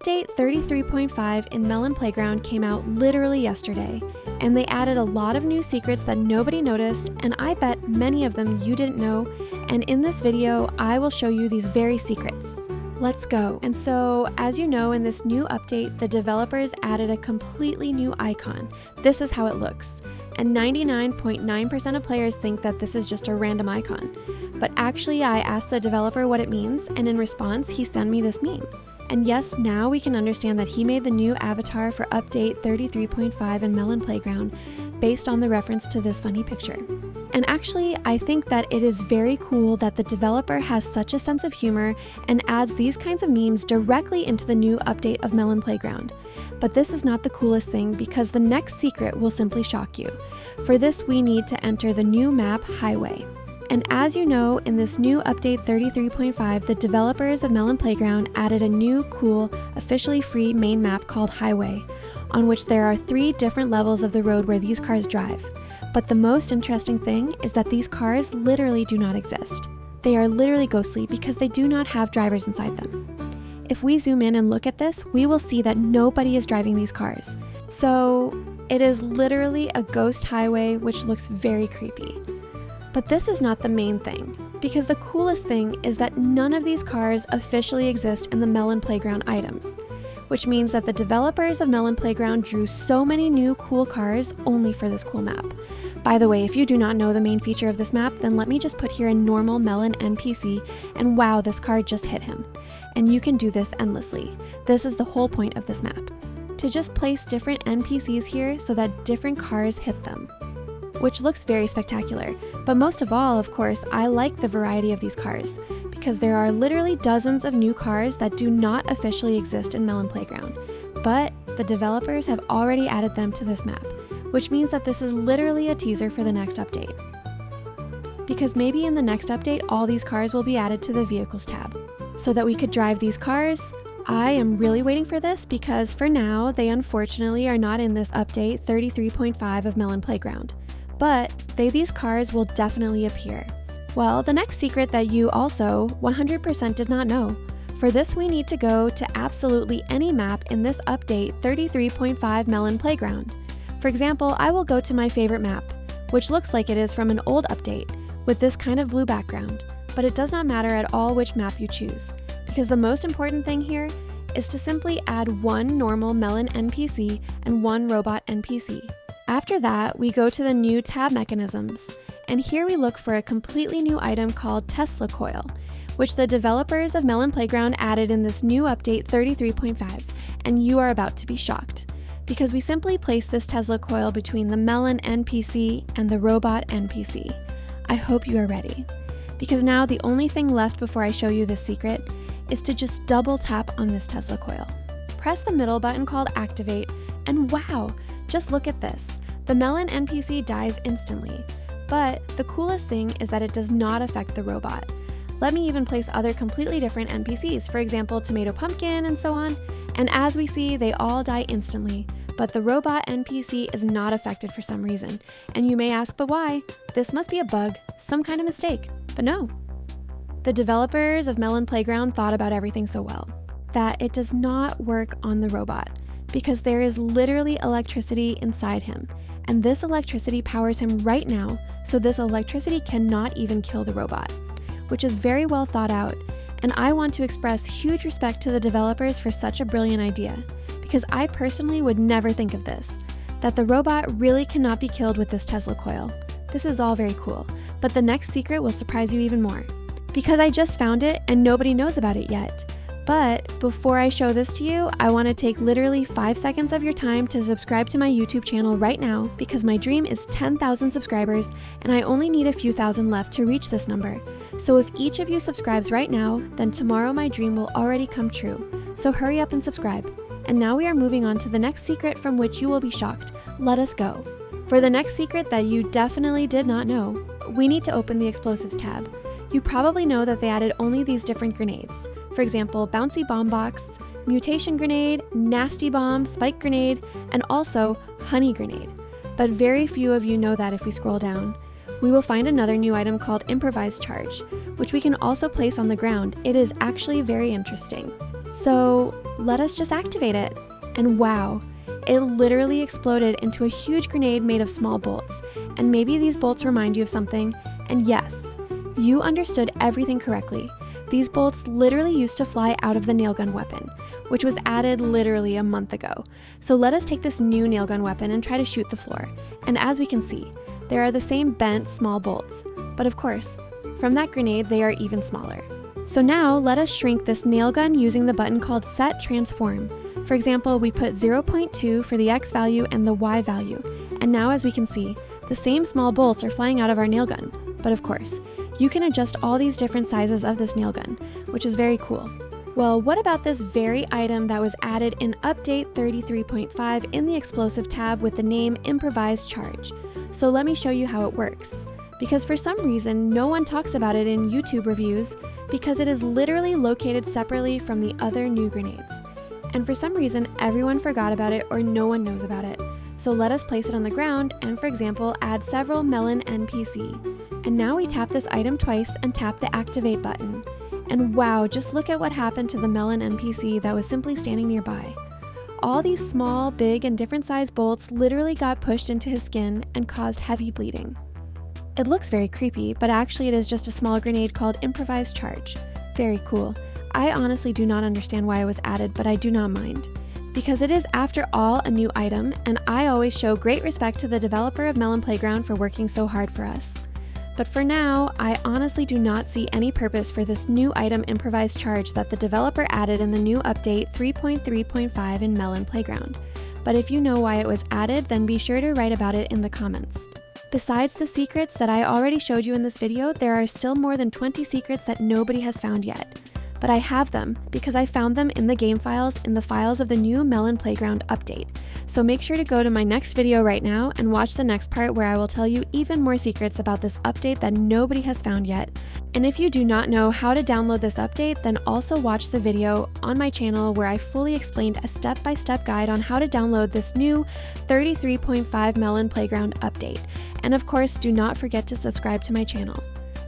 Update 33.5 in Melon Playground came out literally yesterday, and they added a lot of new secrets that nobody noticed, and I bet many of them you didn't know, and in this video, I will show you these very secrets. Let's go. And so, as you know, in this new update, the developers added a completely new icon. This is how it looks. And 99.9% of players think that this is just a random icon. But actually, I asked the developer what it means, and in response, he sent me this meme. And yes, now we can understand that he made the new avatar for Update 33.5 in Melon Playground based on the reference to this funny picture. And actually, I think that it is very cool that the developer has such a sense of humor and adds these kinds of memes directly into the new update of Melon Playground. But this is not the coolest thing because the next secret will simply shock you. For this, we need to enter the new map Highway. And as you know, in this new Update 33.5, the developers of Melon Playground added a new, cool, officially free main map called Highway, on which there are 3 different levels of the road where these cars drive. But the most interesting thing is that these cars literally do not exist. They are literally ghostly because they do not have drivers inside them. If we zoom in and look at this, we will see that nobody is driving these cars. So it is literally a ghost highway, which looks very creepy. But this is not the main thing, because the coolest thing is that none of these cars officially exist in the Melon Playground items, which means that the developers of Melon Playground drew so many new cool cars only for this cool map. By the way, if you do not know the main feature of this map, then let me just put here a normal Melon NPC, and wow, this car just hit him. And you can do this endlessly. This is the whole point of this map, to just place different NPCs here so that different cars hit them, which looks very spectacular. But most of all, of course, I like the variety of these cars, because there are literally dozens of new cars that do not officially exist in Melon Playground, but the developers have already added them to this map, which means that this is literally a teaser for the next update. Because maybe in the next update, all these cars will be added to the Vehicles tab, so that we could drive these cars. I am really waiting for this because for now, they unfortunately are not in this update 33.5 of Melon Playground. But these cars will definitely appear. Well, the next secret that you also 100% did not know. For this, we need to go to absolutely any map in this update 33.5 Melon Playground. For example, I will go to my favorite map, which looks like it is from an old update, with this kind of blue background. But it does not matter at all which map you choose, because the most important thing here is to simply add one normal Melon NPC and one robot NPC. After that, we go to the new tab mechanisms, and here we look for a completely new item called Tesla Coil, which the developers of Melon Playground added in this new update 33.5, and you are about to be shocked, because we simply place this Tesla Coil between the Melon NPC and the robot NPC. I hope you are ready, because now the only thing left before I show you this secret is to just double tap on this Tesla Coil. Press the middle button called Activate, and wow, just look at this. The Melon NPC dies instantly, but the coolest thing is that it does not affect the robot. Let me even place other completely different NPCs, for example, Tomato Pumpkin and so on, and as we see, they all die instantly, but the robot NPC is not affected for some reason. And you may ask, but why? This must be a bug, some kind of mistake, but no. The developers of Melon Playground thought about everything so well that it does not work on the robot, because there is literally electricity inside him, and this electricity powers him right now, so this electricity cannot even kill the robot, which is very well thought out, and I want to express huge respect to the developers for such a brilliant idea, because I personally would never think of this, that the robot really cannot be killed with this Tesla Coil. This is all very cool, but the next secret will surprise you even more, because I just found it and nobody knows about it yet. But before I show this to you, I want to take literally 5 seconds of your time to subscribe to my YouTube channel right now, because my dream is 10,000 subscribers and I only need a few thousand left to reach this number. So if each of you subscribes right now, then tomorrow my dream will already come true. So hurry up and subscribe. And now we are moving on to the next secret from which you will be shocked. Let us go. For the next secret that you definitely did not know, we need to open the Explosives tab. You probably know that they added only these different grenades. For example, Bouncy Bomb Box, Mutation Grenade, Nasty Bomb, Spike Grenade, and also Honey Grenade. But very few of you know that if we scroll down. We will find another new item called Improvised Charge, which we can also place on the ground. It is actually very interesting. So let us just activate it. And wow, it literally exploded into a huge grenade made of small bolts. And maybe these bolts remind you of something. And yes, you understood everything correctly. These bolts literally used to fly out of the nail gun weapon, which was added literally a month ago. So let us take this new nail gun weapon and try to shoot the floor. And as we can see, there are the same bent small bolts. But of course, from that grenade, they are even smaller. So now let us shrink this nail gun using the button called Set Transform. For example, we put 0.2 for the X value and the Y value. And now as we can see, the same small bolts are flying out of our nail gun. But of course, you can adjust all these different sizes of this nail gun, which is very cool. Well, what about this very item that was added in Update 33.5 in the Explosive tab with the name Improvised Charge? So let me show you how it works. Because for some reason, no one talks about it in YouTube reviews because it is literally located separately from the other new grenades. And for some reason, everyone forgot about it or no one knows about it. So let us place it on the ground and, for example, add several Melon NPC. And now we tap this item twice and tap the Activate button. And wow, just look at what happened to the Melon NPC that was simply standing nearby. All these small, big, and different sized bolts literally got pushed into his skin and caused heavy bleeding. It looks very creepy, but actually it is just a small grenade called Improvised Charge. Very cool. I honestly do not understand why it was added, but I do not mind. Because it is, after all, a new item, and I always show great respect to the developer of Melon Playground for working so hard for us. But for now, I honestly do not see any purpose for this new item Improvised Charge that the developer added in the new update 3.3.5 in Melon Playground. But if you know why it was added, then be sure to write about it in the comments. Besides the secrets that I already showed you in this video, there are still more than 20 secrets that nobody has found yet. But I have them because I found them in the game files in the files of the new Melon Playground update. So make sure to go to my next video right now and watch the next part where I will tell you even more secrets about this update that nobody has found yet. And if you do not know how to download this update, then also watch the video on my channel where I fully explained a step-by-step guide on how to download this new 33.5 Melon Playground update. And of course, do not forget to subscribe to my channel.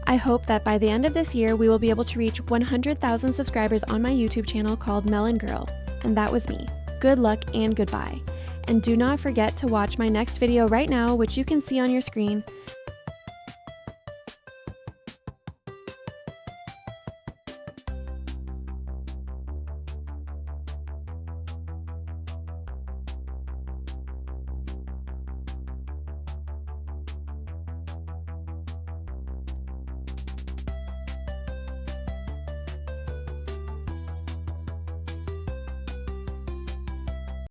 I hope that by the end of this year, we will be able to reach 100,000 subscribers on my YouTube channel called Melon Girl. And that was me. Good luck and goodbye. And do not forget to watch my next video right now, which you can see on your screen,